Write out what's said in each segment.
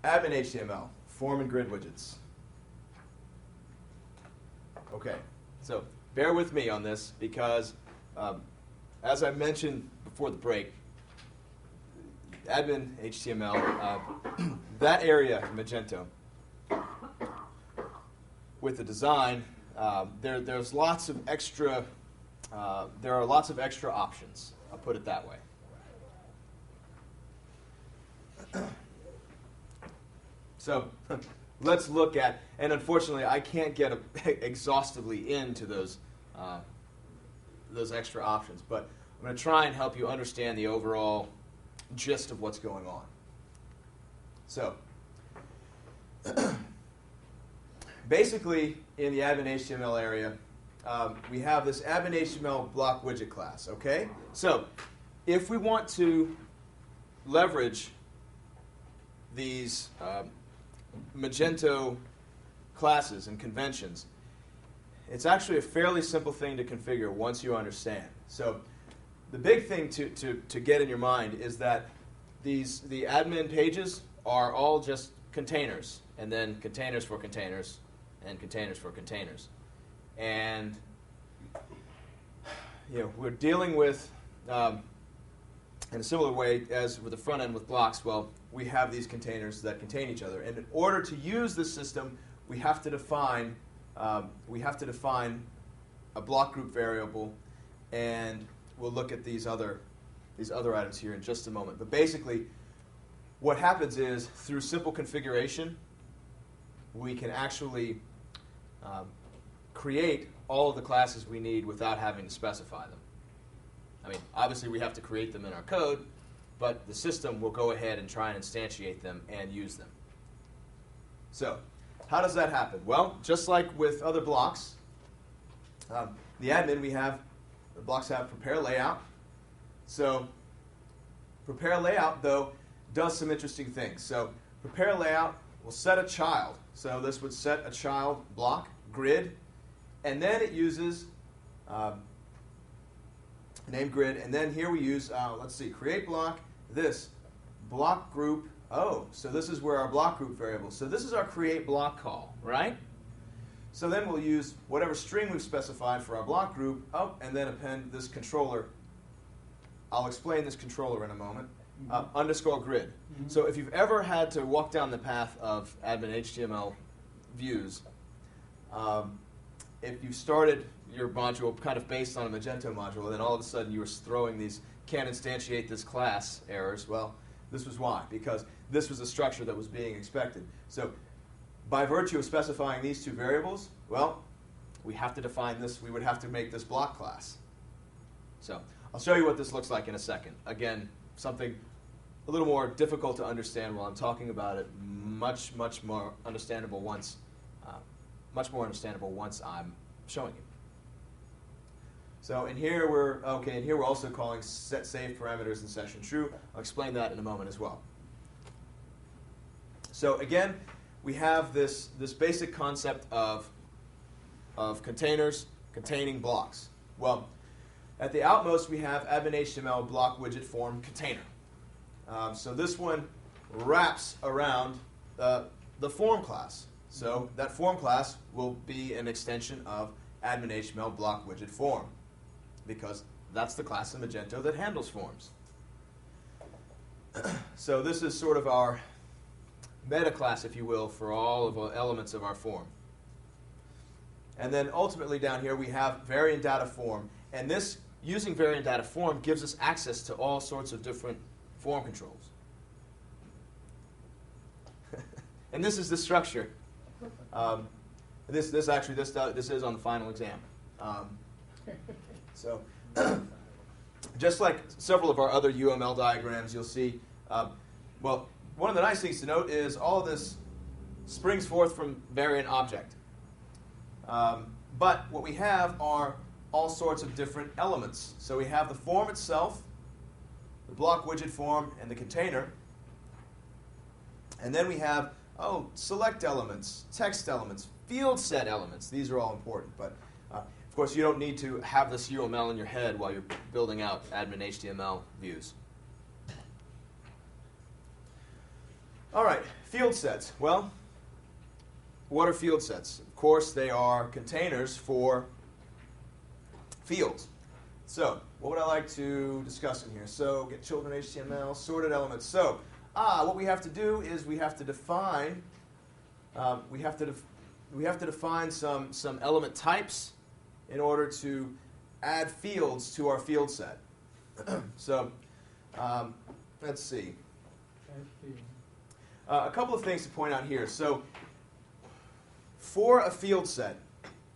Adminhtml, form and grid widgets. Okay, so bear with me on this because, as I mentioned before the break, Adminhtml, that area, Magento, with the design, there's lots of extra. There are lots of extra options. I'll put it that way. So let's look at, and unfortunately I can't get exhaustively into those extra options, but I'm going to try and help you understand the overall gist of what's going on. So basically in the Adminhtml area, we have this Adminhtml block widget class, okay? So if we want to leverage these Magento classes and conventions, it's actually a fairly simple thing to configure once you understand. So the big thing to get in your mind is that the admin pages are all just containers, and then containers for containers, and containers for containers. And we're dealing with, in a similar way as with the front end with blocks, well, we have these containers that contain each other. And in order to use this system, we have to define a block group variable, and we'll look at these other items here in just a moment. But basically, what happens is, through simple configuration, we can actually create all of the classes we need without having to specify them. I mean, obviously we have to create them in our code, but the system will go ahead and try and instantiate them and use them. So, how does that happen? Well, just like with other blocks, the admin, the blocks have prepare layout. So, prepare layout, though, does some interesting things. So, prepare layout will set a child. So, this would set a child block, grid, and then it uses name grid, and then here we use, let's see, create block, this block group. Oh, so this is where our block group variable. So this is our create block call, right? So then we'll use whatever string we've specified for our block group, and then append this controller. I'll explain this controller in a moment. Underscore grid. Mm-hmm. So if you've ever had to walk down the path of Adminhtml views, if you started your module kind of based on a Magento module, and then all of a sudden you were throwing these can't instantiate this class errors, well, this was why, because this was the structure that was being expected. So by virtue of specifying these two variables, well, we have to define this, we would have to make this block class. So I'll show you what this looks like in a second. Again, something a little more difficult to understand while I'm talking about it, much more understandable once I'm showing you. So in here we're also calling set save parameters and session true. I'll explain that in a moment as well. So again, we have this basic concept of containers containing blocks. Well, at the outmost we have Adminhtml block widget form container. So this one wraps around the form class. So that form class will be an extension of Adminhtml block widget form, because that's the class in Magento that handles forms. So this is sort of our meta class, if you will, for all of the elements of our form. And then ultimately down here we have variant data form, and this, using variant data form, gives us access to all sorts of different form controls. And this is the structure. This is on the final exam. So, just like several of our other UML diagrams, you'll see, well, one of the nice things to note is all of this springs forth from variant object. But what we have are all sorts of different elements. So we have the form itself, the block widget form, and the container. And then we have, select elements, text elements, field set elements. These are all important. But of course, you don't need to have this UML in your head while you're building out Adminhtml views. All right, Field sets. Well, what are field sets? Of course, they are containers for fields. So, what would I like to discuss in here? So, get children HTML, sorted elements. So, what we have to do is we have to define define some element types in order to add fields to our field set. So, let's see. A couple of things to point out here. So, for a field set,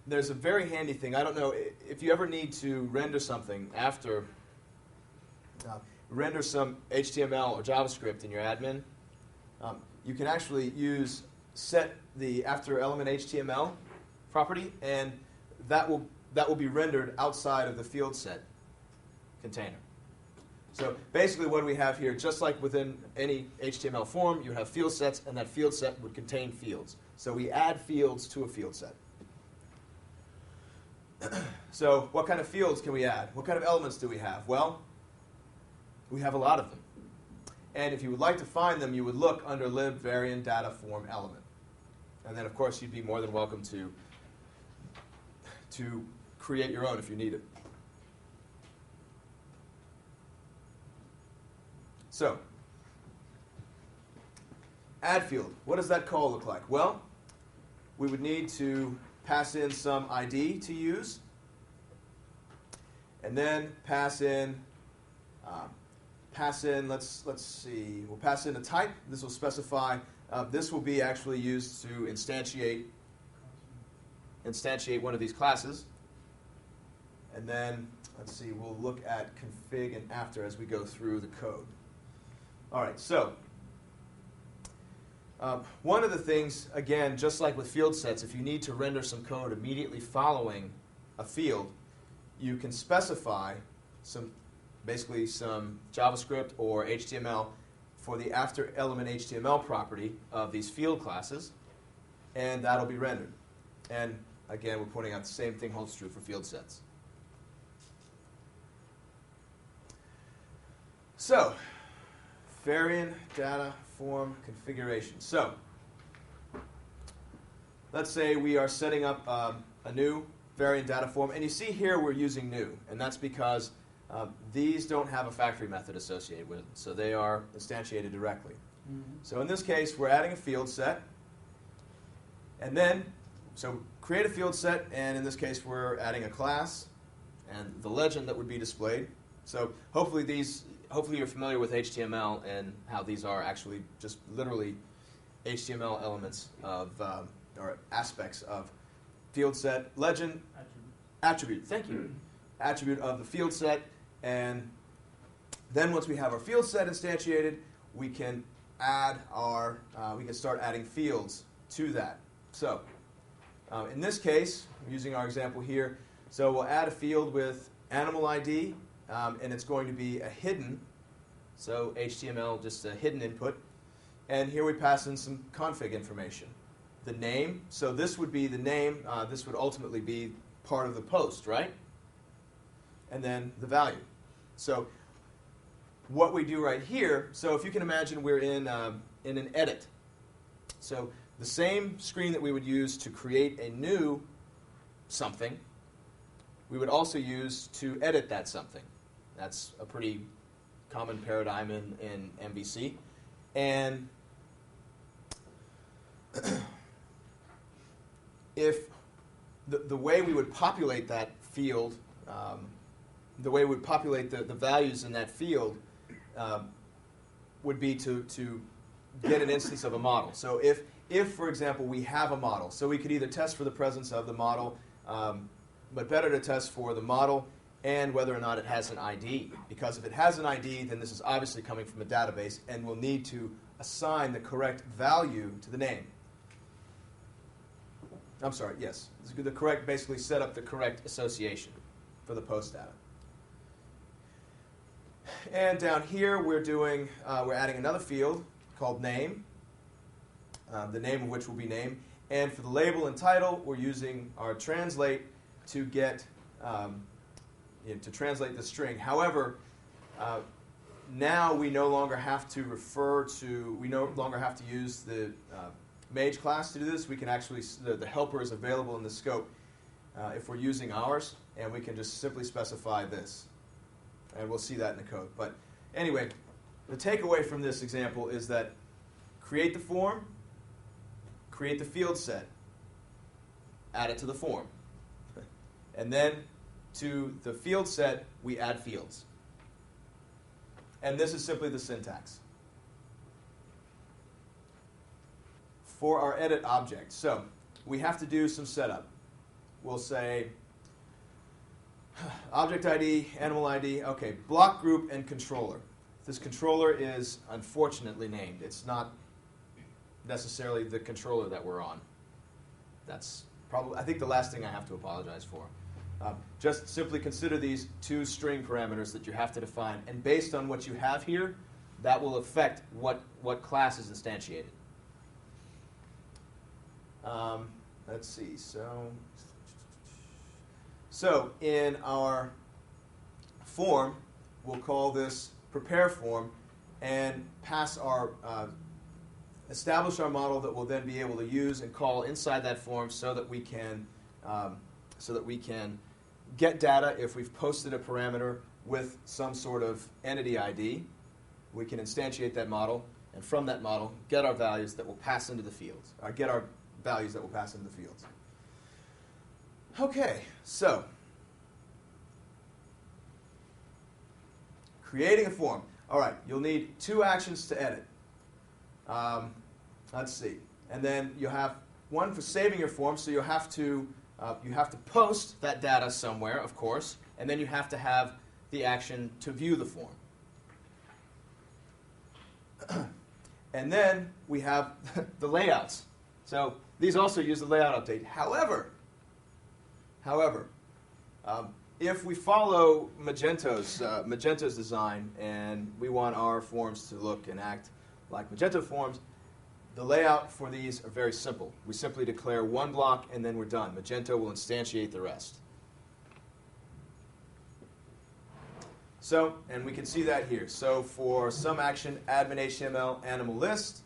there's a very handy thing. I don't know if you ever need to render something after, render some HTML or JavaScript in your admin. You can actually use set the after element HTML property, and that will be rendered outside of the field set container. So basically what we have here, just like within any HTML form, you have field sets, and that field set would contain fields. So we add fields to a field set. So what kind of fields can we add? What kind of elements do we have? Well, we have a lot of them. And if you would like to find them, you would look under lib variant data form element. And then, of course, you'd be more than welcome to create your own if you need it. So, add field. What does that call look like? Well, we would need to pass in some ID to use, and then pass in, let's see, we'll pass in a type. This will specify, this will be actually used to instantiate one of these classes. And then, let's see, we'll look at config and after as we go through the code. All right, so one of the things, again, just like with field sets, if you need to render some code immediately following a field, you can specify basically some JavaScript or HTML for the after element HTML property of these field classes, and that'll be rendered. And again, we're pointing out the same thing holds true for field sets. So, variant data form configuration. So, let's say we are setting up a new variant data form, and you see here we're using new, and that's because these don't have a factory method associated with them, so they are instantiated directly. So in this case, we're adding a field set, and then, so create a field set, and in this case we're adding a class, and the legend that would be displayed. So hopefully you're familiar with HTML and how these are actually just literally HTML elements of, or aspects of field set, legend, attribute, thank you, attribute of the field set, and then once we have our field set instantiated, we can add we can start adding fields to that. So in this case, using our example here, so we'll add a field with animal ID, and it's going to be a hidden, so HTML, just a hidden input, and here we pass in some config information. The name, so this would be the name, this would ultimately be part of the post, right? And then the value. So what we do right here, so if you can imagine we're in an edit. So the same screen that we would use to create a new something, we would also use to edit that something. That's a pretty common paradigm in MVC. And if the way we would populate that field, the way we would populate the values in that field would be to get an instance of a model. So if, for example, we have a model, so we could either test for the presence of the model, but better to test for the model and whether or not it has an ID. Because if it has an ID, then this is obviously coming from a database, and we'll need to assign the correct value to the name. I'm sorry, yes. The correct, basically set up the correct association for the post data. And down here we're adding another field called name, the name of which will be name. And for the label and title, we're using our translate to get to translate the string. However, now we no longer have to we no longer have to use the mage class to do this. We can actually, the helper is available in the scope if we're using ours, and we can just simply specify this. And we'll see that in the code. But anyway, the takeaway from this example is that create the form, create the field set, add it to the form. And then to the field set, we add fields. And this is simply the syntax. For our edit object, so we have to do some setup. We'll say object ID, animal ID, okay, block group and controller. This controller is unfortunately named. It's not necessarily the controller that we're on. That's probably, I think, the last thing I have to apologize for. Just simply consider these two string parameters that you have to define, and based on what you have here, that will affect what class is instantiated. Let's see, so in our form, we'll call this prepare form and pass our, establish our model that we'll then be able to use and call inside that form so that we can get data if we've posted a parameter with some sort of entity ID. We can instantiate that model, and from that model, get our values that will pass into the fields, or get our values that will pass into the fields. Okay, so creating a form. All right, you'll need two actions to edit. Let's see, and then you have one for saving your form. So you have to post that data somewhere, of course, and then you have to have the action to view the form. And then we have the layouts. So these also use the layout update. However, if we follow Magento's design and we want our forms to look and act like Magento forms, the layout for these are very simple. We simply declare one block and then we're done. Magento will instantiate the rest. So, and we can see that here. So for some action, Adminhtml animal list.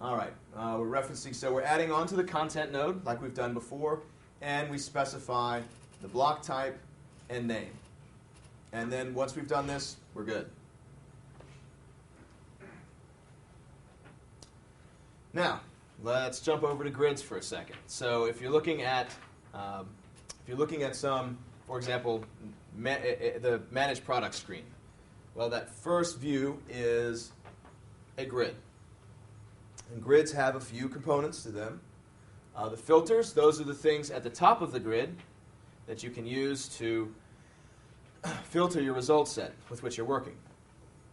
All right, we're referencing, so we're adding on to the content node like we've done before, and we specify the block type and name. And then once we've done this, we're good. Now, let's jump over to grids for a second. So if you're looking at some, for example, the manage product screen, well, that first view is a grid. And grids have a few components to them. The filters, those are the things at the top of the grid that you can use to filter your result set with which you're working.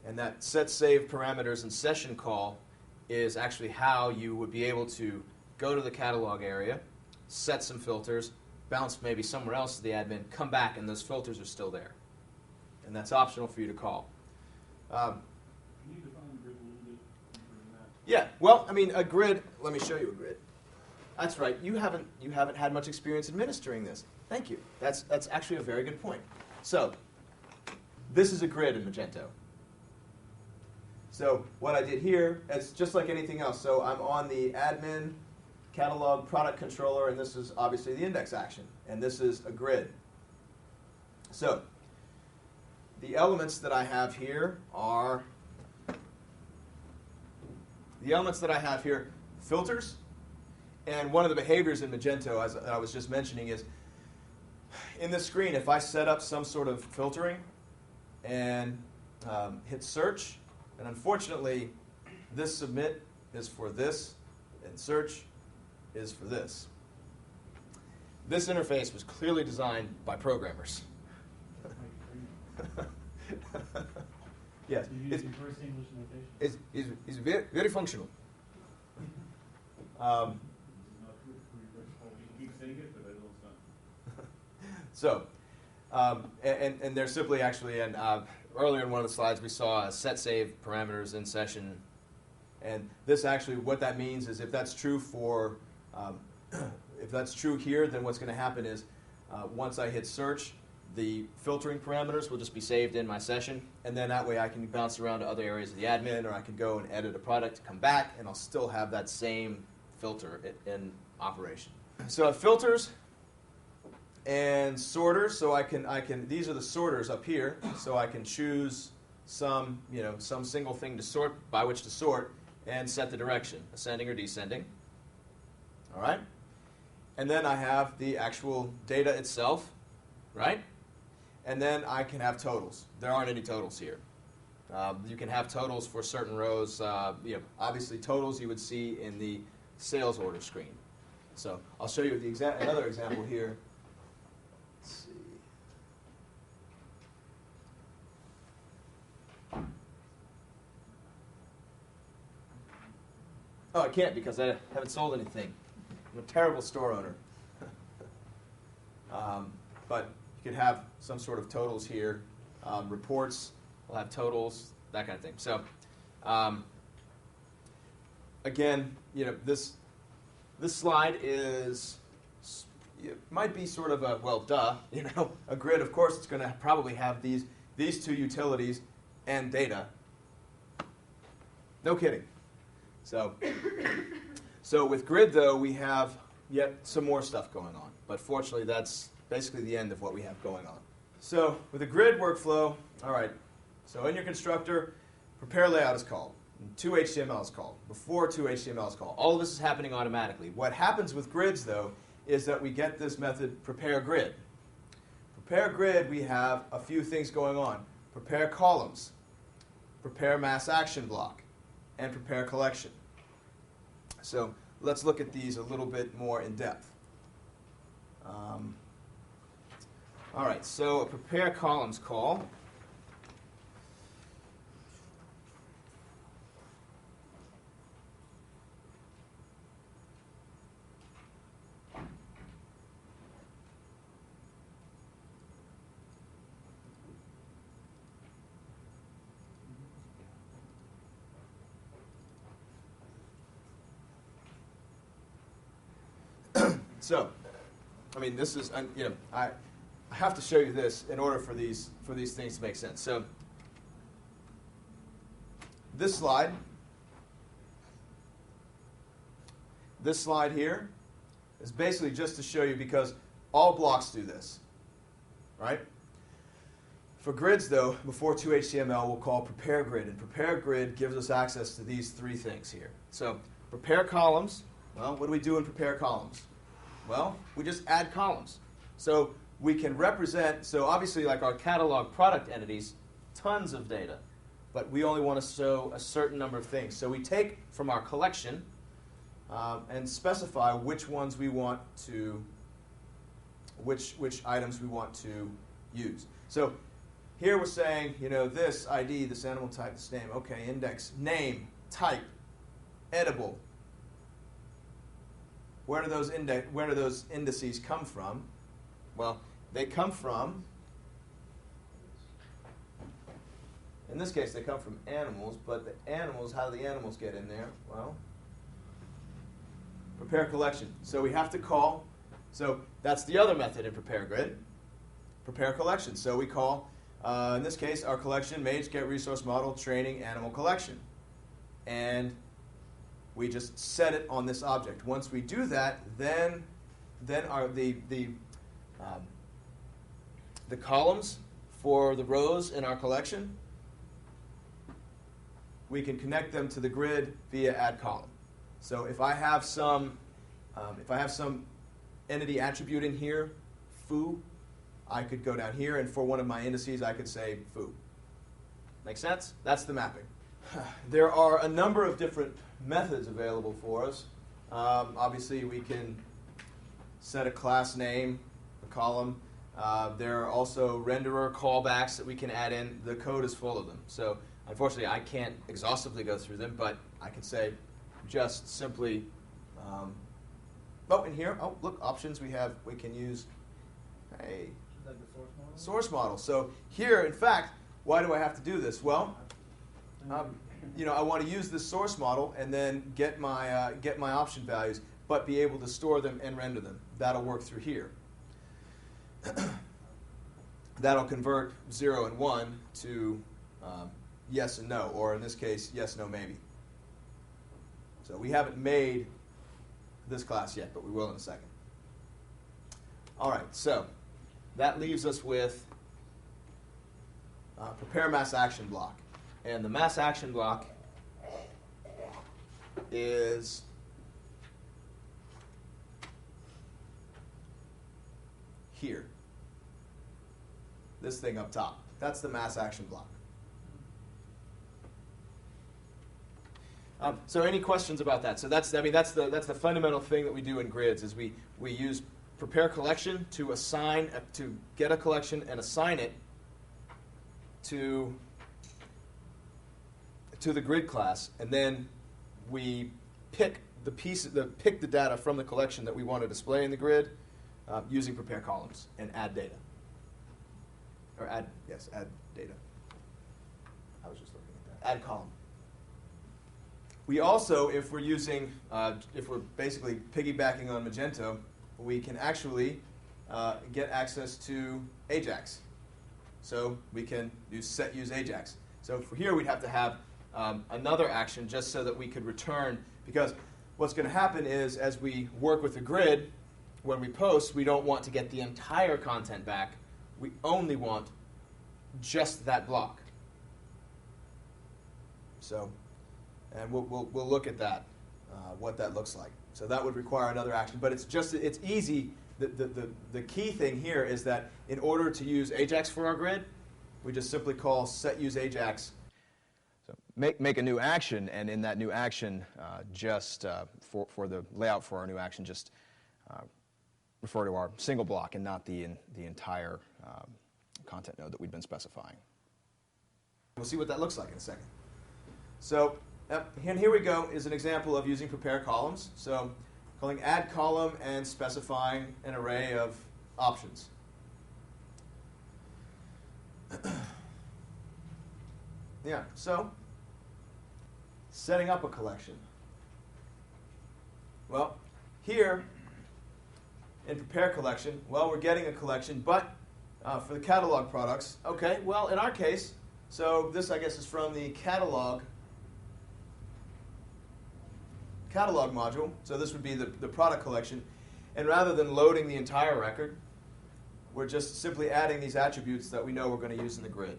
And that set save parameters and session call is actually how you would be able to go to the catalog area, set some filters, bounce maybe somewhere else to the admin, come back, and those filters are still there. And that's optional for you to call. Can you define the grid a little bit deeper than that? Yeah, well, I mean, a grid, let me show you a grid. That's right, you haven't had much experience administering this. Thank you. That's actually a very good point. So, this is a grid in Magento. So what I did here, it's just like anything else. So I'm on the admin catalog product controller, and this is obviously the index action, and this is a grid. So the elements that I have here are filters, and one of the behaviors in Magento, as I was just mentioning, is in this screen, if I set up some sort of filtering and hit search, and unfortunately, this submit is for this, and search is for this. This interface was clearly designed by programmers. Yes, You use reverse English notation? it's very, very functional. Not reverse. You keep saying it, but I know it's not. So, and there's simply actually, and earlier in one of the slides we saw set save parameters in session, and this actually, what that means is if that's true for, if that's true here, then what's going to happen is once I hit search, The filtering parameters will just be saved in my session, and then that way I can bounce around to other areas of the admin, or I can go and edit a product, come back, and I'll still have that same filter in operation. So I have filters and sorters, so I can these are the sorters up here, so I can choose some single thing to sort, by which to sort, and set the direction, ascending or descending. All right? And then I have the actual data itself, right? And then I can have totals. There aren't any totals here. You can have totals for certain rows. Obviously, totals you would see in the sales order screen. So I'll show you another example here. Let's see. Oh, I can't because I haven't sold anything. I'm a terrible store owner. But you could have some sort of totals here. Reports will have totals, that kind of thing. So, again, this slide might be sort of a grid. Of course, it's going to probably have these two utilities and data. No kidding. So with grid, though, we have yet some more stuff going on. But fortunately, that's basically the end of what we have going on. So with a grid workflow, all right, so in your constructor, prepare layout is called. 2HTML is called. Before 2HTML is called. All of this is happening automatically. What happens with grids, though, is that we get this method, prepare grid. Prepare grid, we have a few things going on. Prepare columns, prepare mass action block, and prepare collection. So let's look at these a little bit more in depth. All right, so a prepare columns call. So, I mean, this is, I have to show you this in order for these things to make sense. So, this slide here is basically just to show you, because all blocks do this, right? For grids, though, before 2HTML, we'll call prepare grid, and prepare grid gives us access to these three things here. So, prepare columns. Well, what do we do in prepare columns? Well, we just add columns. So we can represent, so obviously like our catalog product entities, tons of data, but we only want to show a certain number of things. So we take from our collection and specify which ones we want to, which items we want to use. So here we're saying, this ID, this animal type, this name, okay, index, name, type, edible. Where do those indices come from? Well, they come from, in this case, they come from animals, but the animals, how do the animals get in there? Well, prepare collection. So we have to call, so that's the other method in prepare grid, prepare collection. So we call, in this case, our collection, mage, get resource model, training, animal collection. And we just set it on this object. Once we do that, then the columns for the rows in our collection, we can connect them to the grid via add column. So if I have some entity attribute in here, foo, I could go down here, and for one of my indices, I could say foo. Make sense? That's the mapping. There are a number of different methods available for us. Obviously, we can set a class name, a column. There are also renderer callbacks that we can add in. The code is full of them. So unfortunately, I can't exhaustively go through them, but I can say just simply, in here, look, options we can use a source model. So here, in fact, why do I have to do this? Well, I want to use this source model and then get my option values, but be able to store them and render them. That'll work through here. that'll convert 0 and 1 to yes and no, or in this case, yes, no, maybe. So we haven't made this class yet, but we will in a second. All right, so that leaves us with prepare mass action block. And the mass action block is here. This thing up top. That's the mass action block. So any questions about that? So that's the fundamental thing that we do in grids is we use prepare collection to assign to get a collection and assign it to the grid class, and then we pick the data from the collection that we want to display in the grid using prepare columns and add data. Or add data. I was just looking at that. Add column. We also, if we're using, if we're basically piggybacking on Magento, we can actually get access to Ajax. So we can set use Ajax. So for here, we'd have to have another action just so that we could return, because what's going to happen is as we work with the grid, when we post, we don't want to get the entire content back. We only want just that block. So, and we'll look at that, what that looks like. So that would require another action, but it's easy. The key thing here is that in order to use Ajax for our grid, we just simply call set use Ajax. So make a new action, and in that new action, for the layout for our new action, just refer to our single block and not the entire content node that we've been specifying. We'll see what that looks like in a second. So, and here we go is an example of using prepare columns. So calling add column and specifying an array of options. Yeah, so setting up a collection. Well, here in prepare collection, well, we're getting a collection, but for the catalog products, okay, well, in our case, so this, I guess, is from the catalog module. So this would be the product collection. And rather than loading the entire record, we're just simply adding these attributes that we know we're going to use in the grid.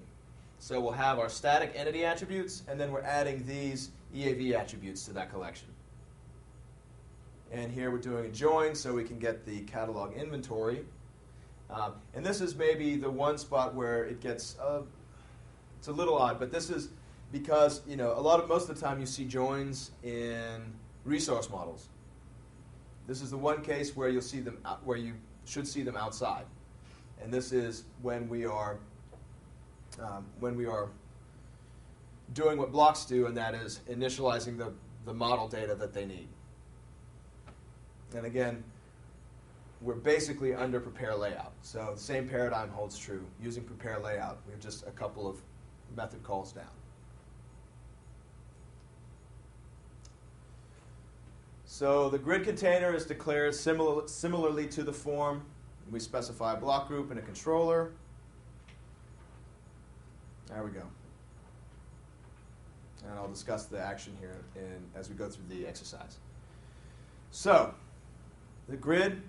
So we'll have our static entity attributes, and then we're adding these EAV attributes to that collection. And here we're doing a join so we can get the catalog inventory. And this is maybe the one spot where it gets, it's a little odd, but this is because, most of the time you see joins in resource models. This is the one case where you'll see them, where you should see them outside. And this is when we are doing what blocks do, and that is initializing the model data that they need. And again, we're basically under prepare layout. So the same paradigm holds true. Using prepare layout, we have just a couple of method calls down. So the grid container is declared similarly to the form. We specify a block group and a controller. There we go. And I'll discuss the action here as we go through the exercise. So the grid,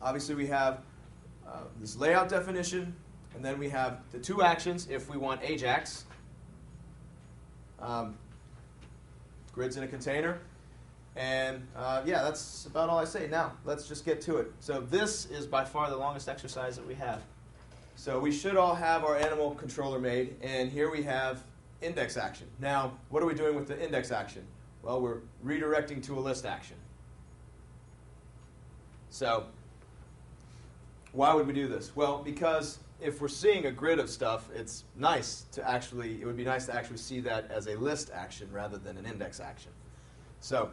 obviously we have this layout definition, and then we have the two actions if we want Ajax. Grids in a container. And yeah, that's about all I say. Now, let's just get to it. So this is by far the longest exercise that we have. So we should all have our animal controller made, and here we have index action. Now, what are we doing with the index action? Well, we're redirecting to a list action. So why would we do this? Well, because if we're seeing a grid of stuff, it's nice to actually, it would be nice to actually see that as a list action rather than an index action. So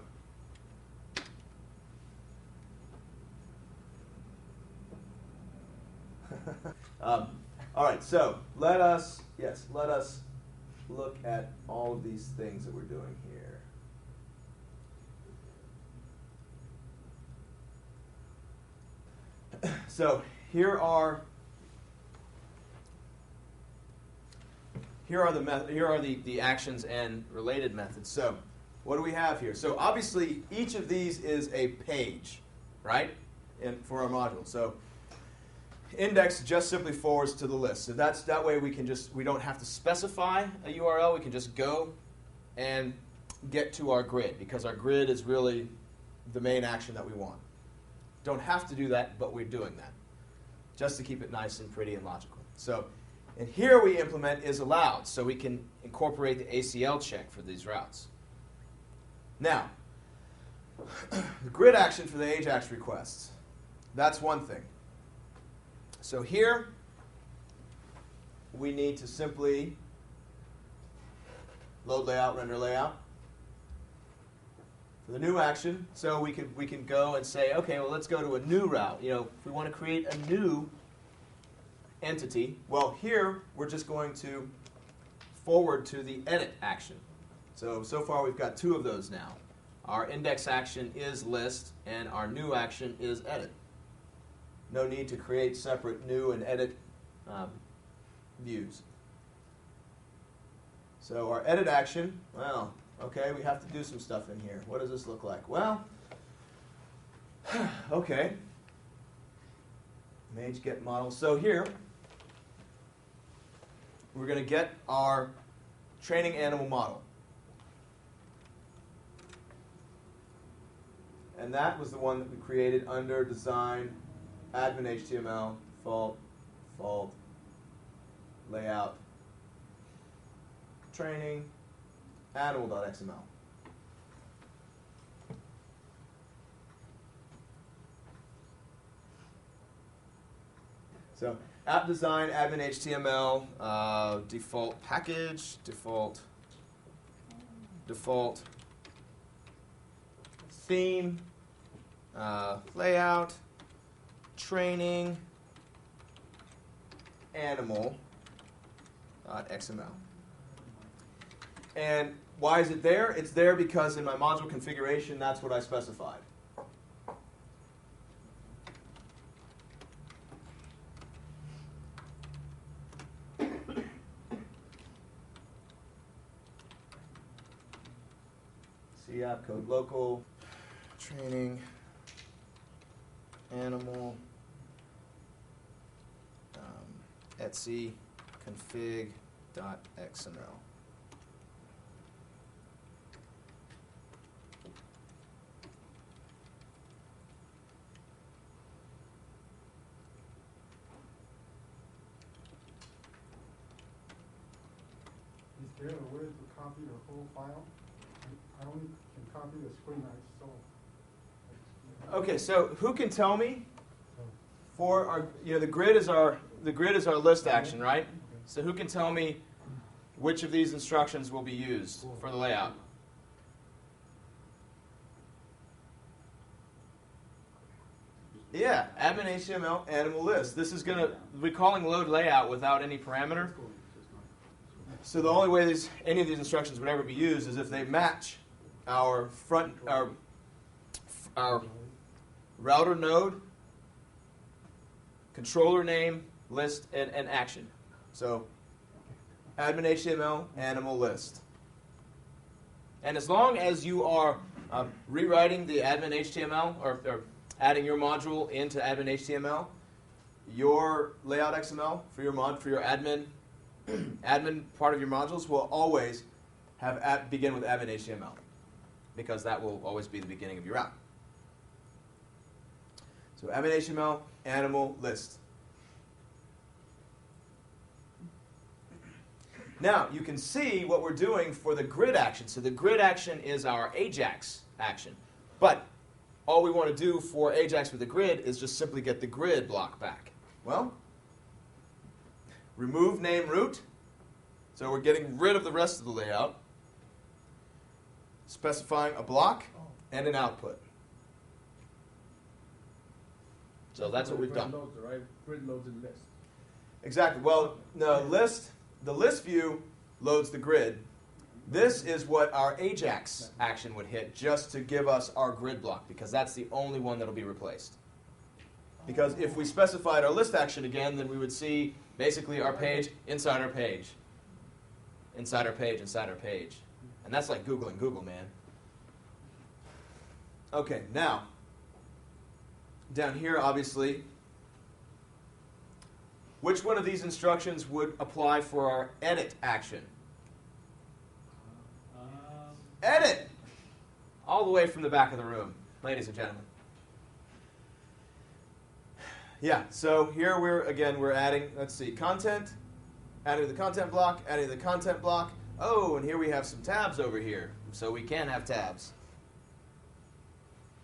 all right, so let us look at all of these things that we're doing here. So here are here are the actions and related methods. So what do we have here? So obviously each of these is a page, right, for our module. So index just simply forwards to the list. So that way we don't have to specify a URL. We can just go and get to our grid, because our grid is really the main action that we want. Don't have to do that, but we're doing that just to keep it nice and pretty and logical. So, and here we implement is allowed, so we can incorporate the ACL check for these routes. Now, the grid action for the AJAX requests, that's one thing. So here, we need to simply load layout, render layout. For the new action, so we can go and say, okay, well, let's go to a new route. You know, if we want to create a new entity, well, here we're just going to forward to the edit action. So far we've got two of those now. Our index action is list, and our new action is edit. No need to create separate new and edit views. So our edit action, well, okay, we have to do some stuff in here. What does this look like? Well, okay. Mage get model. So here, we're going to get our training animal model. And that was the one that we created under design, Adminhtml, fault, layout, training, animal.xml. So app design, Adminhtml, default package, default theme, layout, training, animal.xml. And why is it there? It's there because in my module configuration, that's what I specified. C app code local, training, animal, etc config.xml. Is there a way to copy the whole file? I only can copy the screen I saw. Okay, so who can tell me for our, the grid is our list action, right? So who can tell me which of these instructions will be used for the layout? Yeah, Adminhtml animal list. This is going to be calling load layout without any parameter. So the only way any of these instructions would ever be used is if they match our router node, controller name, list, and action. So Adminhtml animal list. And as long as you are rewriting the Adminhtml or adding your module into Adminhtml, your layout XML for your admin part of your modules will always have begin with Adminhtml, because that will always be the beginning of your route. So Adminhtml animal list. Now you can see what we're doing for the grid action. So the grid action is our AJAX action, but all we want to do for AJAX with the grid is just simply get the grid block back. Well, remove name root. So we're getting rid of the rest of the layout, specifying a block and an output. So that's what we've done. Loads, right? Grid loads in list. Exactly. Well, no, the list view loads the grid. This is what our AJAX action would hit just to give us our grid block, because that's the only one that will be replaced. Because if we specified our list action again, then we would see basically our page inside our page. inside our page, inside our page. And that's like Googling Google, man. Okay, now, down here, obviously, which one of these instructions would apply for our edit action? Edit! All the way from the back of the room, ladies and gentlemen. Yeah, so here we're adding, let's see, content, adding to the content block, adding to the content block. Oh, and here we have some tabs over here. So we can have tabs.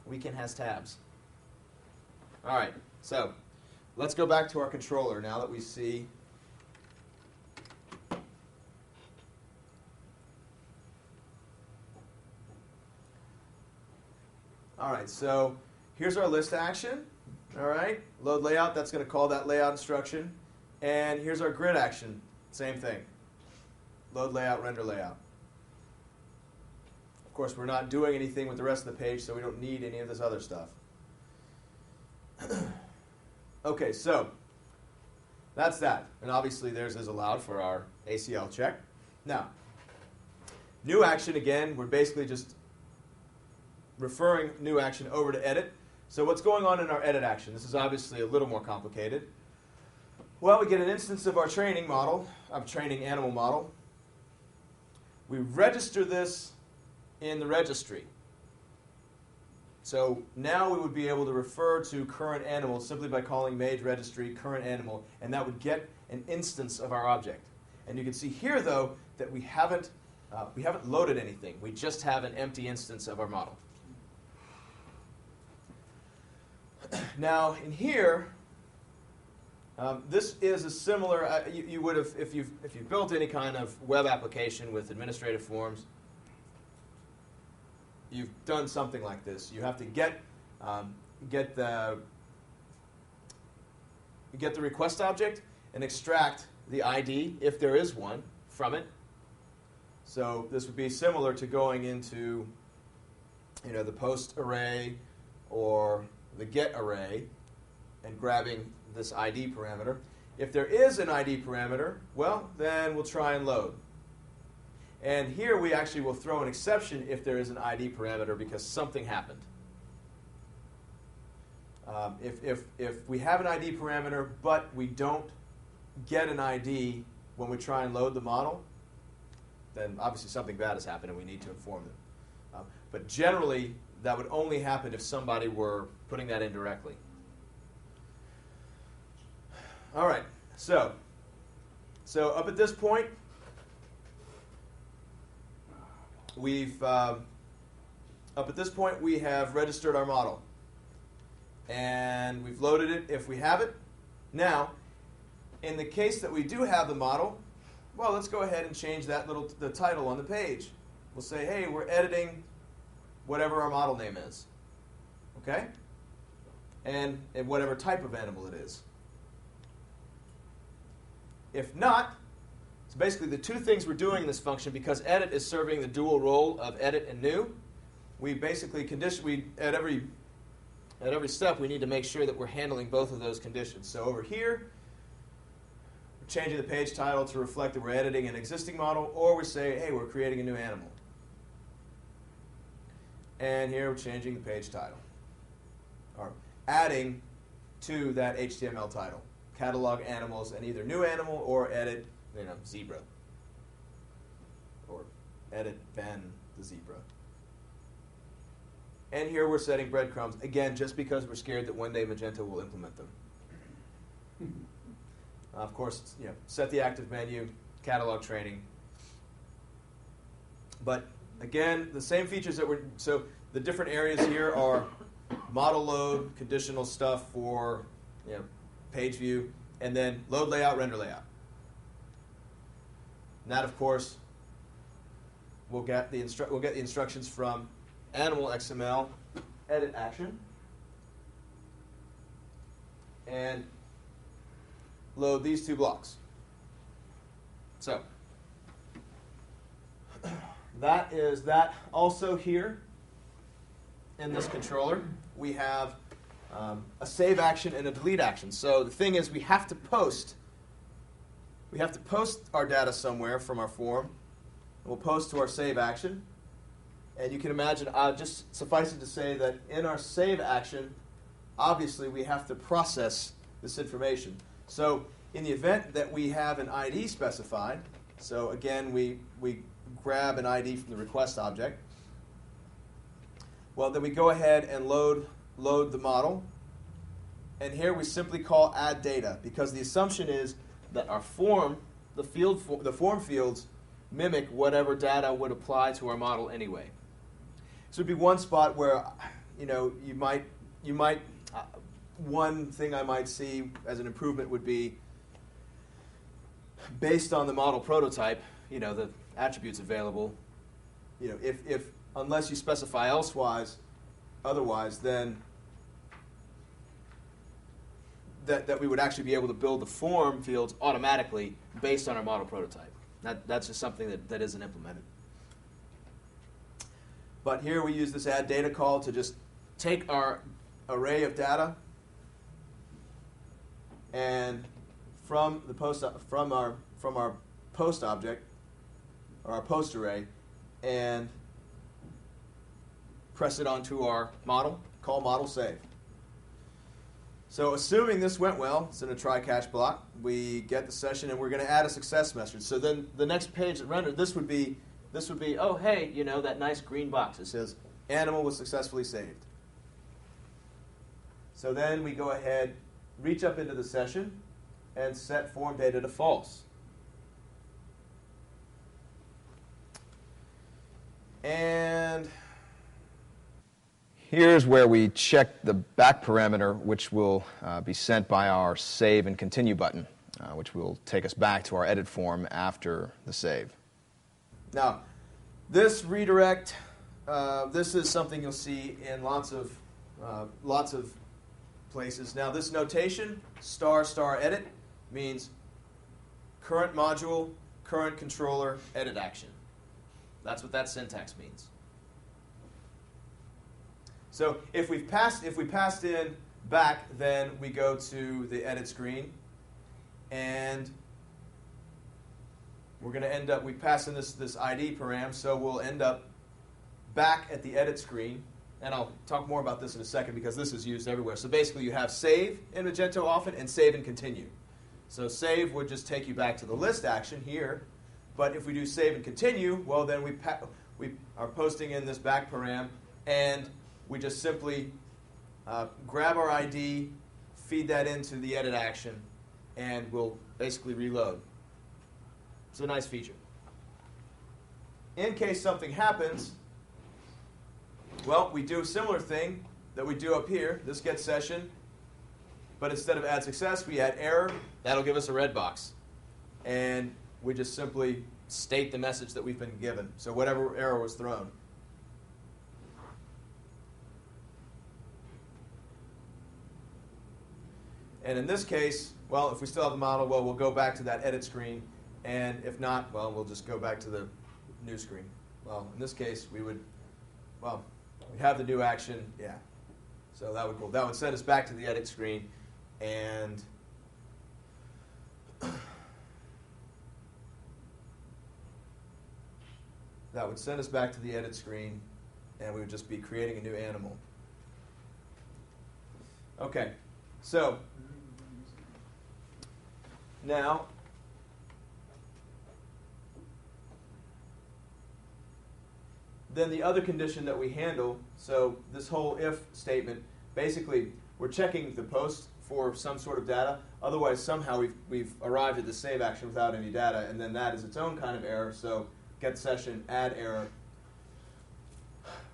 We can have tabs. All right, so let's go back to our controller now that we see. All right, so here's our list action. All right, load layout, that's going to call that layout instruction. And here's our grid action, same thing. Load layout, render layout. Of course, we're not doing anything with the rest of the page, so we don't need any of this other stuff. Okay, so that's that. And obviously theirs is allowed for our ACL check. Now, new action, again, we're basically just referring new action over to edit. So what's going on in our edit action? This is obviously a little more complicated. Well, we get an instance of our training model, our training animal model. We register this in the registry. So now we would be able to refer to current animal simply by calling made registry current animal, and that would get an instance of our object. And you can see here, though, that we haven't loaded anything. We just have an empty instance of our model. Now, in here, this is a similar. You would have, if you've built any kind of web application with administrative forms, you've done something like this. You have to get the request object and extract the ID, if there is one, from it. So this would be similar to going into, the post array or the get array and grabbing this ID parameter. If there is an ID parameter, well, then we'll try and load. And here we actually will throw an exception if there is an ID parameter because something happened. If we have an ID parameter but we don't get an ID when we try and load the model, then obviously something bad has happened and we need to inform them. But generally, that would only happen if somebody were putting that in directly. All right, so up at this point, we have registered our model, and we've loaded it if we have it. Now, in the case that we do have the model, well, let's go ahead and change the title on the page. We'll say, hey, we're editing whatever our model name is, okay? And whatever type of animal it is. If not, so basically the two things we're doing in this function, because edit is serving the dual role of edit and new, we basically at every step we need to make sure that we're handling both of those conditions. So over here, we're changing the page title to reflect that we're editing an existing model, or we say, hey, we're creating a new animal. And here we're changing the page title, or adding to that HTML title. Catalog animals and either new animal or edit, zebra. Or edit Ben the zebra. And here we're setting breadcrumbs, again, just because we're scared that one day Magento will implement them. Of course, set the active menu, catalog training. But again, the same features so the different areas here are model load, conditional stuff for, page view, and then load layout, render layout. And that, of course, we'll get the instructions from animal XML edit action and load these two blocks. So that is that. Also here in this controller, we have a save action and a delete action. So the thing is, we have to post our data somewhere from our form, We'll post to our save action. And you can imagine, just suffice it to say that in our save action, obviously we have to process this information. So in the event that we have an ID specified, so again, we grab an ID from the request object, well, then we go ahead and load the model. And here we simply call add data, because the assumption is that our form, the form fields, mimic whatever data would apply to our model anyway. So it'd be one spot where, you might one thing I might see as an improvement would be, based on the model prototype, the attributes available, if unless you specify otherwise, then that we would actually be able to build the form fields automatically based on our model prototype. That's just something that isn't implemented. But here we use this add data call to just take our array of data and from our post object, or our post array, and press it onto our model, call model save. So assuming this went well, it's in a try-catch block, we get the session and we're going to add a success message. So then the next page that rendered, this would be, oh, hey, that nice green box. It says, animal was successfully saved. So then we go ahead, reach up into the session, and set form data to false. And here's where we check the back parameter, which will be sent by our save and continue button, which will take us back to our edit form after the save. Now, this redirect, this is something you'll see in lots of places. Now, this notation, ** edit, means current module, current controller, edit action. That's what that syntax means. So if we passed in back, then we go to the edit screen, and we're going to end up, we pass in this ID param, so we'll end up back at the edit screen, and I'll talk more about this in a second because this is used everywhere. So basically you have save in Magento often and save and continue. So save would just take you back to the list action here, but if we do save and continue, well then we are posting in this back param, and we just simply grab our ID, feed that into the edit action, and we'll basically reload. It's a nice feature. In case something happens, well, we do a similar thing that we do up here, this get session, but instead of add success, we add error. That'll give us a red box. And we just simply state the message that we've been given, so whatever error was thrown. And in this case, well, if we still have the model, well, we'll go back to that edit screen. And if not, well, we'll just go back to the new screen. Well, in this case, we have the new action, yeah. So that would send us back to the edit screen, and that would send us back to the edit screen, and we would just be creating a new animal. Okay, so now then the other condition that we handle, so this whole if statement, basically we're checking the post for some sort of data. Otherwise, somehow we've arrived at the save action without any data, and then that is its own kind of error. So get session, add error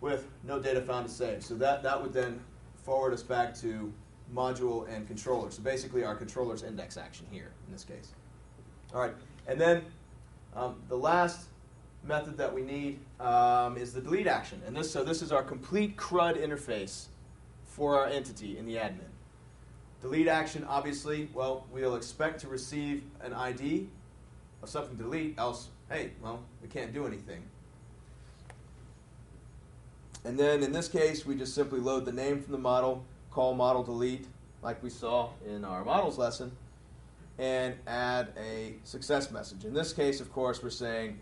with no data found to save. So that would then forward us back to module and controller. So basically our controller's index action here in this case. All right, and then the last method that we need is the delete action. And this is our complete CRUD interface for our entity in the admin. Delete action, obviously, well, we'll expect to receive an ID of something to delete, else, hey, well, we can't do anything. And then in this case, we just simply load the name from the model, call model delete, like we saw in our models lesson, and add a success message. In this case, of course, we're saying,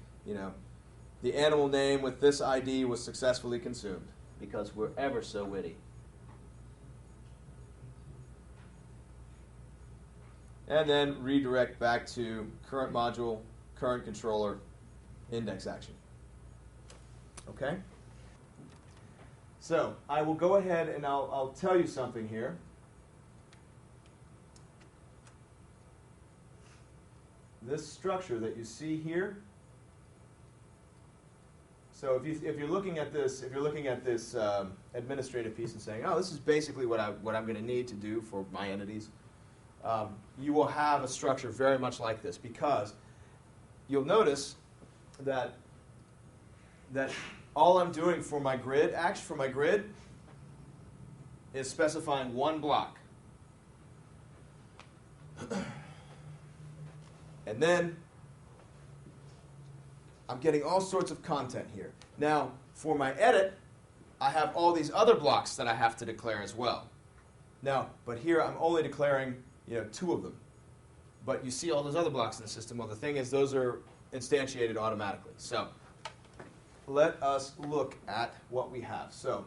the animal name with this ID was successfully consumed, because we're ever so witty. And then redirect back to current module, current controller, index action. Okay? So I will go ahead and I'll tell you something here. This structure that you see here. So if you're looking at this, administrative piece and saying, oh, this is basically what I'm going to need to do for my entities, you will have a structure very much like this, because you'll notice that all I'm doing for my grid is specifying one block. And then I'm getting all sorts of content here. Now, for my edit, I have all these other blocks that I have to declare as well. Now, but here I'm only declaring 2 of them. But you see all those other blocks in the system. Well, the thing is, those are instantiated automatically. So let us look at what we have. So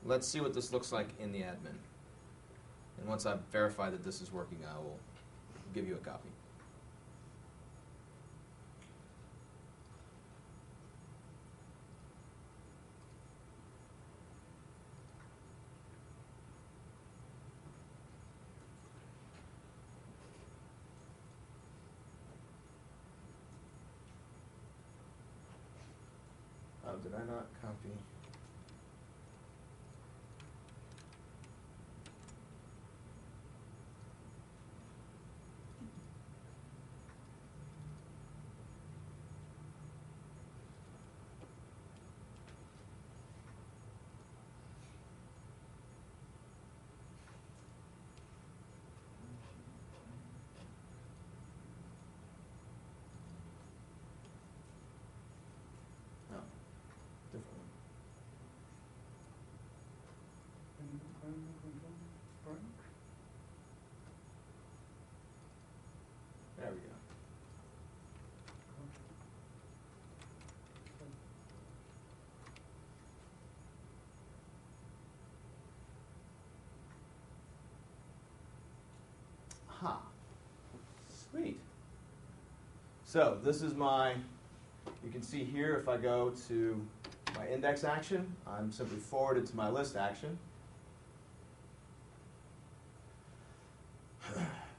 let's see what this looks like in the admin. And once I've verified that this is working, I will give you a copy. Oh, did I not copy? There we go. Aha. Sweet. So this is my, you can see here if I go to my index action, I'm simply forwarded to my list action.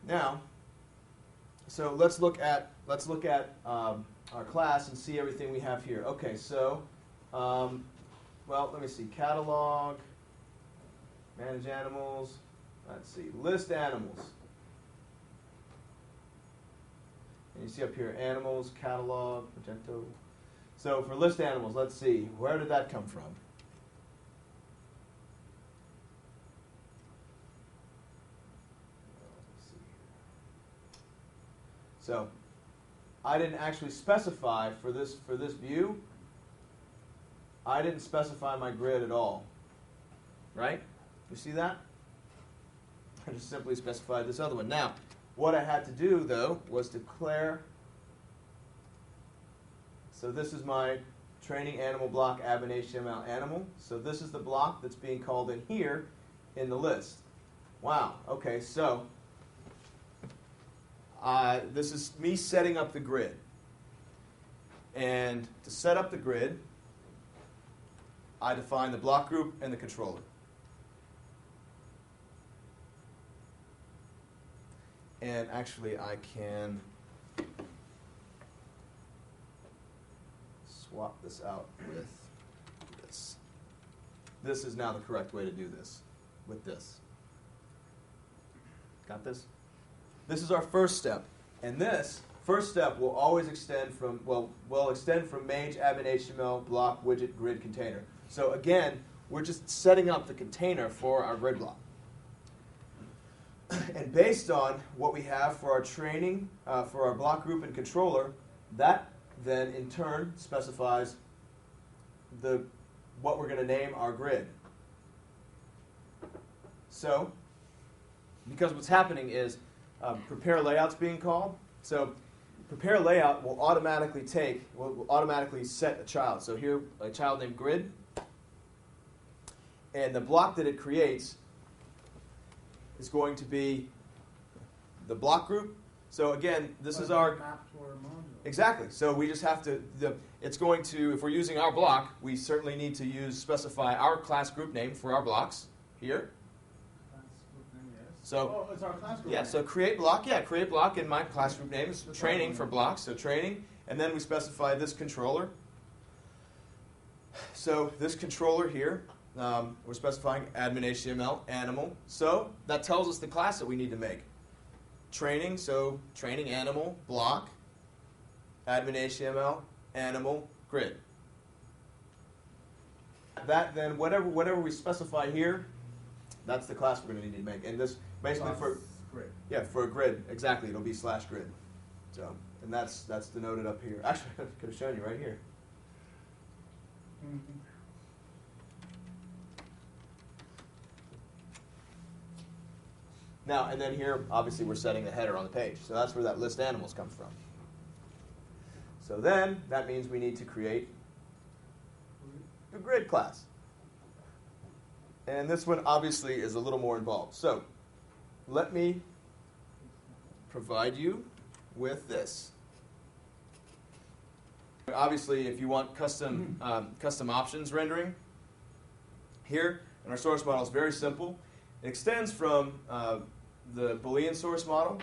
Now, so let's look at our class and see everything we have here. Okay, so well, let me see. Catalog, manage animals. Let's see, list animals. And you see up here, animals, catalog, Magento. So for list animals, let's see, where did that come from? So I didn't actually specify for this view, I didn't specify my grid at all. Right? You see that? I just simply specified this other one. Now, what I had to do, though, was declare. So this is my training animal block Adminhtml animal. So this is the block that's being called in here in the list. Wow. Okay, so this is me setting up the grid. And to set up the grid, I define the block group and the controller. And actually, I can swap this out with this. This is now the correct way to do this, with this. Got this? This is our first step. And this first step will always extend from, will extend from mange admin.html block widget grid container. So again, we're just setting up the container for our grid block. And based on what we have for our training, for our block group and controller, that then in turn specifies what we're going to name our grid. So because what's happening is prepare layout's being called. So prepare layout will automatically set a child. So here, a child named Grid. And the block that it creates is going to be the block group. So again, this is our... Map to our module. Exactly. So we just have to... It's going to, if we're using our block, we certainly need to specify our class group name for our blocks here. Class group name, yes. So, oh, it's our class group yeah, name. so create block. Yeah, create block, and my class group name is training for blocks. So training. And then we specify this controller. So this controller here, we're specifying admin.html animal. So that tells us the class that we need to make. Training, so training animal, block, admin.html, animal, grid. That then, whatever we specify here, that's the class we're going to need to make. And this basically for Grid. yeah, for a grid, exactly, it'll be /grid. So, and that's denoted up here. Actually, I could have shown you right here. Mhm. Now, and then here, obviously, we're setting the header on the page. So that's where that list animals comes from. So then, that means we need to create a grid class. And this one, obviously, is a little more involved. So let me provide you with this. Obviously, if you want custom options rendering, here, and our source model is very simple. It extends from the Boolean source model,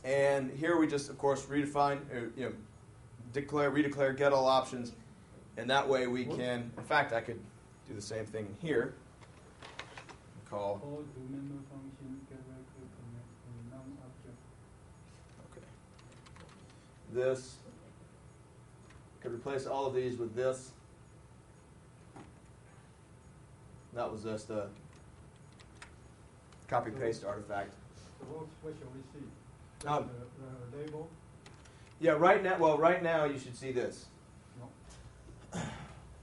and here we just, of course, redefine, redeclare get all options, and that way we can. In fact, I could do the same thing here. Call. Okay. This could replace all of these with this. That was just a copy-paste artifact. So what shall we see? Um, The label? Yeah, right now you should see this. No.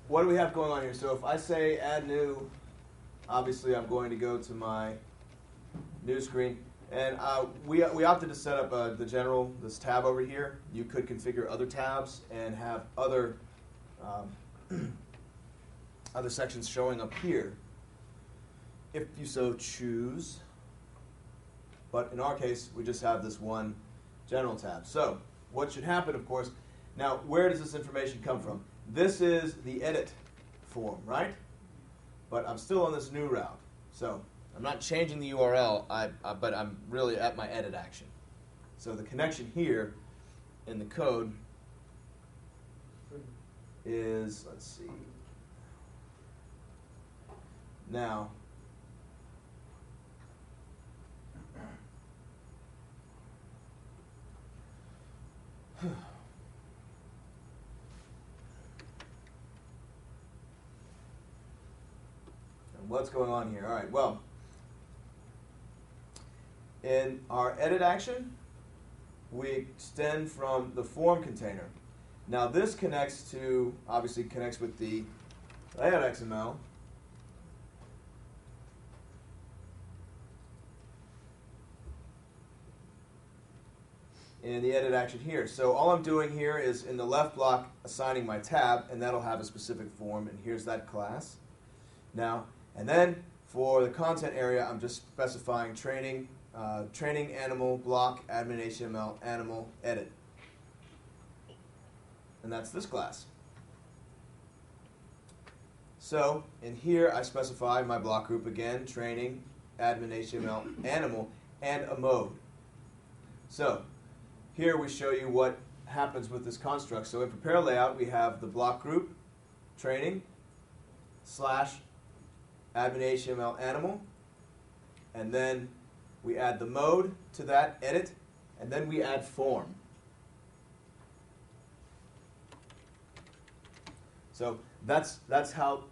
What do we have going on here? So if I say add new, obviously I'm going to go to my new screen. And we opted to set up this tab over here. You could configure other tabs and have other other sections showing up here, if you so choose. But in our case, we just have this one general tab. So what should happen, of course, now where does this information come from? This is the edit form, right? But I'm still on this new route. So I'm not changing the URL, but I'm really at my edit action. So the connection here in the code is, let's see, now, what's going on here? All right, well, in our edit action, we extend from the form container. Now this obviously connects with the layout.xml. In the edit action here. So all I'm doing here is in the left block assigning my tab, and that'll have a specific form, and here's that class. Now, and then for the content area, I'm just specifying training animal block admin.html animal edit. And that's this class. So in here I specify my block group again, training admin.html animal, and a mode. So here we show you what happens with this construct. So in prepare layout we have the block group training / admin.html animal, and then we add the mode to that edit, and then we add form. So that's how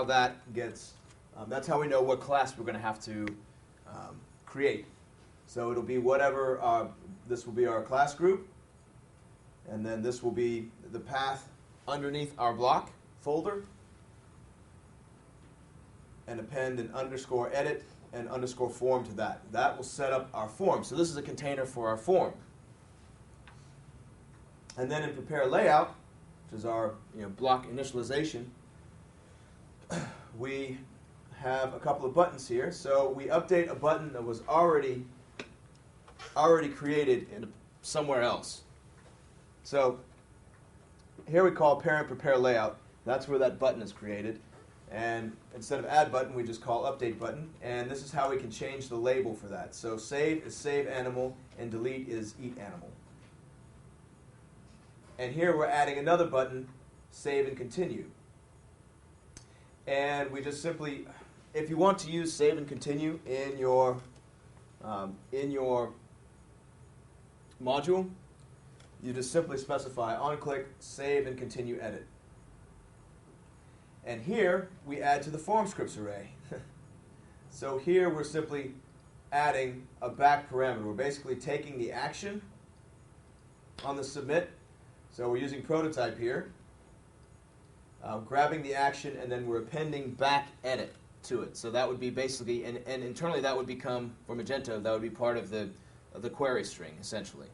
that gets. That's how we know what class we're going to have to create. So it'll be whatever. This will be our class group, and then this will be the path underneath our block folder and append an underscore edit and underscore form to that. That will set up our form. So this is a container for our form. And then in prepare layout, which is our block initialization, we have a couple of buttons here. So we update a button that was already created in somewhere else. So here we call parent prepare layout. That's where that button is created. And instead of add button, we just call update button. And this is how we can change the label for that. So save is save animal, and delete is eat animal. And here we're adding another button, save and continue. And we just simply, if you want to use save and continue in your module, you just simply specify on-click, save and continue edit. And here we add to the form scripts array. So here we're simply adding a back parameter. We're basically taking the action on the submit. So we're using prototype here, grabbing the action, and then we're appending back edit to it. So that would be basically, and internally that would become, for Magento, that would be part of the query string, essentially.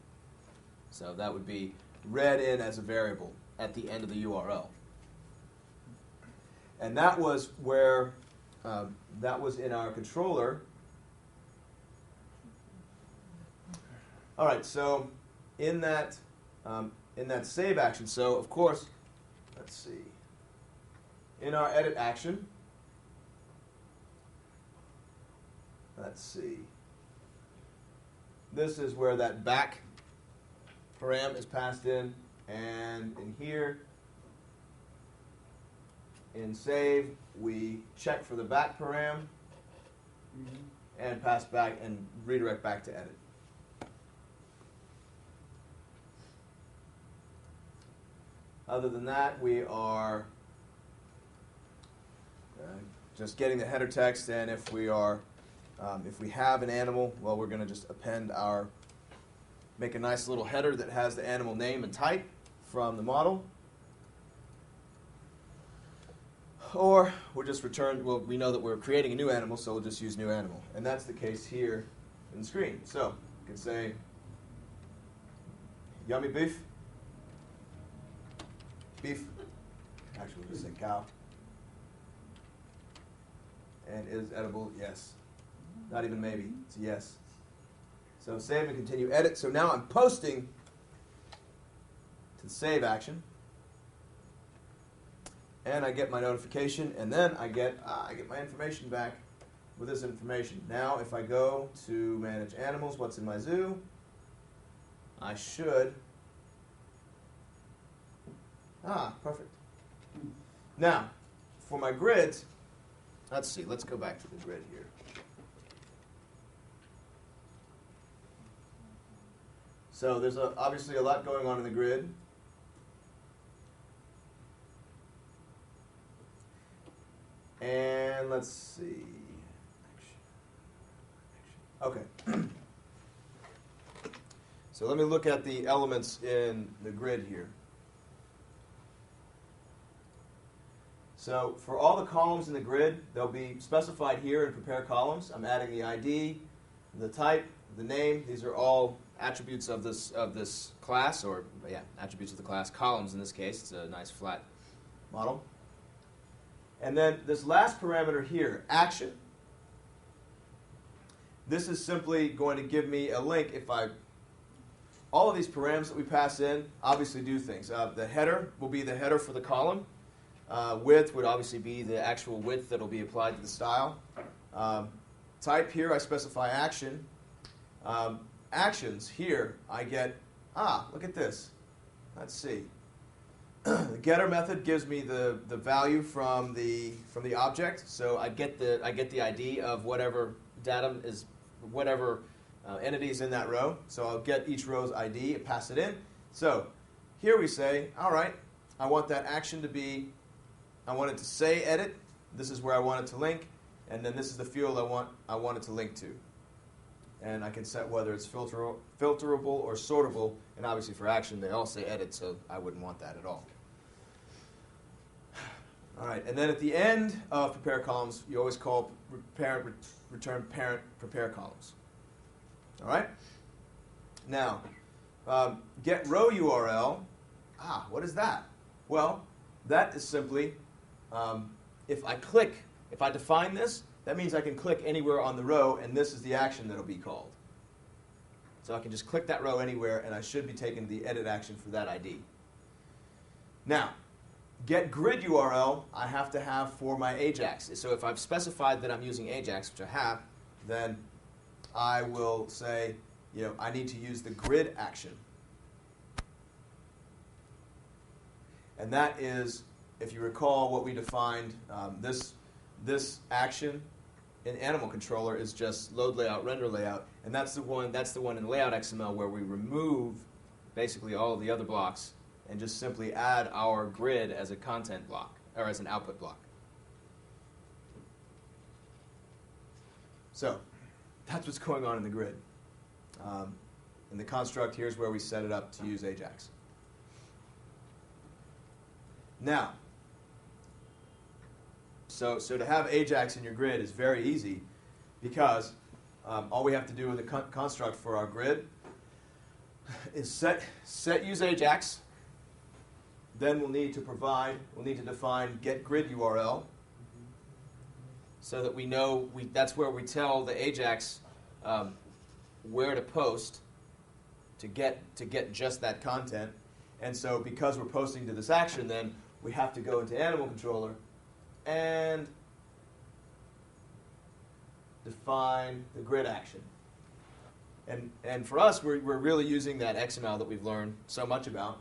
So that would be read in as a variable at the end of the URL. And that was where, that was in our controller. All right, so in that save action, so of course, let's see, in our edit action, let's see, this is where that back param is passed in, and in here, in save, we check for the back param and pass back and redirect back to edit. Other than that, we are just getting the header text, and if we are, if we have an animal, well, we're going to just append our, make a nice little header that has the animal name and type from the model. Or we'll just return, well, we know that we're creating a new animal, so we'll just use new animal. And that's the case here in the screen. So you can say, yummy beef. Beef. Actually, we'll just say cow. And is edible? Yes. Not even maybe. It's a yes. So save and continue edit. So now I'm posting to the save action. And I get my notification, and then I get my information back with this information. Now, if I go to manage animals, what's in my zoo, I should. Perfect. Now, for my grids, let's see. Let's go back to the grid here. So there's obviously a lot going on in the grid. And let's see. Okay. So let me look at the elements in the grid here. So for all the columns in the grid, they'll be specified here in prepare columns. I'm adding the ID, the type, the name. These are all attributes of this class, or yeah, attributes of the class. Columns in this case. It's a nice flat model. And then this last parameter here, action. This is simply going to give me a link if all of these params that we pass in obviously do things. The header will be the header for the column. Width would obviously be the actual width that will be applied to the style. Type here, I specify action. Actions here, I get, look at this. Let's see. The getter method gives me the value from the object, so I get the ID of whatever datum is, whatever entity is in that row. So I'll get each row's ID and pass it in. So here we say, all right, I want that action to be, I want it to say edit. This is where I want it to link, and then this is the field I want it to link to. And I can set whether it's filterable or sortable, and obviously for action they all say edit, so I wouldn't want that at all. All right, and then at the end of prepare columns, you always call return parent prepare columns. All right? Now, get row URL. What is that? Well, that is simply, if I define this, that means I can click anywhere on the row, and this is the action that will be called. So I can just click that row anywhere, and I should be taking the edit action for that ID. Now, get grid URL, I have to have for my Ajax. So if I've specified that I'm using Ajax, which I have, then I will say, I need to use the grid action. And that is, if you recall what we defined, this action in Animal Controller is just load layout, render layout, and that's the one in layout XML where we remove basically all of the other blocks and just simply add our grid as a content block, or as an output block. So that's what's going on in the grid. In the construct, here's where we set it up to use Ajax. Now, so to have Ajax in your grid is very easy because all we have to do with the construct for our grid is set use Ajax. Then we'll need to define get grid URL so that we know that's where we tell the Ajax where to post to get just that content. And so because we're posting to this action, then we have to go into Animal Controller and define the grid action. And for us, we're really using that XML that we've learned so much about.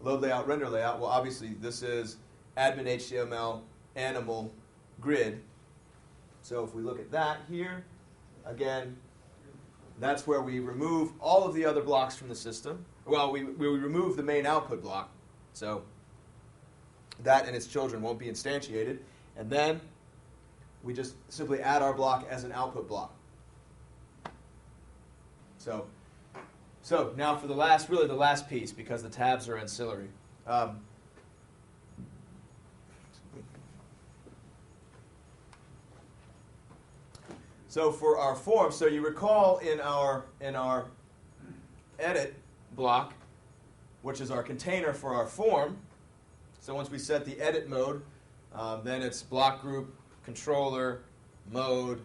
Load layout, render layout. Well, obviously, this is Adminhtml animal grid. So if we look at that here, again, that's where we remove all of the other blocks from the system. Well, we remove the main output block. So that and its children won't be instantiated. And then we just simply add our block as an output block. So now for the last piece, because the tabs are ancillary. So for our form, so you recall in our edit block, which is our container for our form. So once we set the edit mode, then it's block group, controller, mode,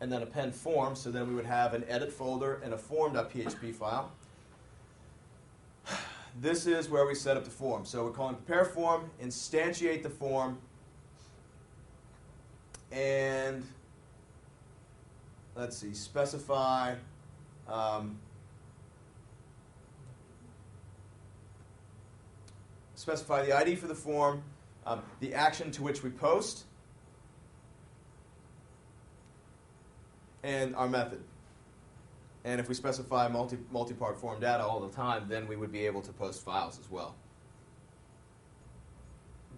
and then append form. So then we would have an edit folder and a form.php file. This is where we set up the form. So we're calling prepare form, instantiate the form, and let's see, specify the ID for the form, the action to which we post, and our method. And if we specify multi-part form data all the time, then we would be able to post files as well.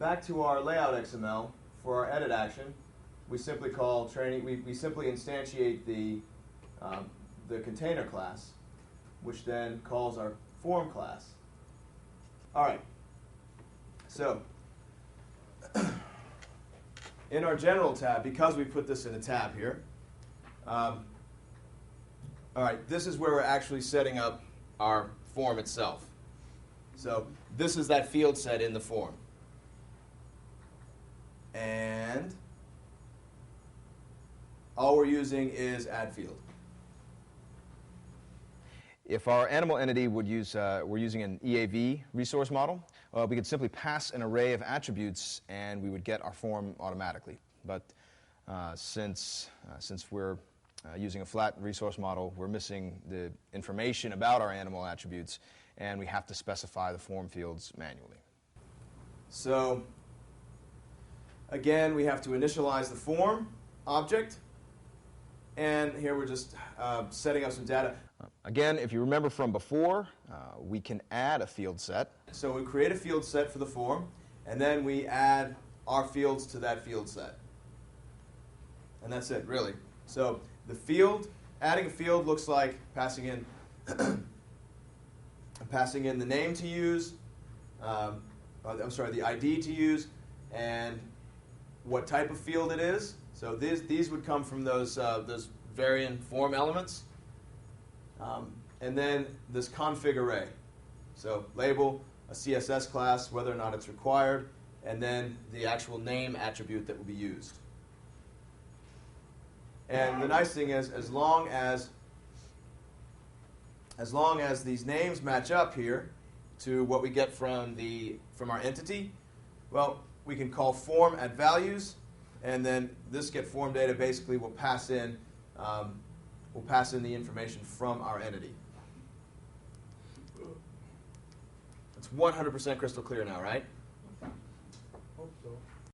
Back to our layout XML for our edit action, we simply call training. We simply instantiate the container class, which then calls our form class. All right. So in our general tab, because we put this in a tab here. All right, this is where we're actually setting up our form itself. So this is that field set in the form. And all we're using is add field. If our animal entity would use, we're using an EAV resource model, we could simply pass an array of attributes and we would get our form automatically. But since we're using a flat resource model, we're missing the information about our animal attributes, and we have to specify the form fields manually. So again, we have to initialize the form object, and here we're just setting up some data. Again, if you remember from before, we can add a field set. So we create a field set for the form, and then we add our fields to that field set. And that's it, really. So the field, adding a field looks like passing in the name to use, the ID to use, and what type of field it is. So these would come from those variant form elements. And then this config array. So label, a CSS class, whether or not it's required, and then the actual name attribute that will be used. And the nice thing is, as long as these names match up here to what we get from our entity, well, we can call form at values, and then this getForm data basically will pass in the information from our entity. It's 100% crystal clear now, right? Hope so.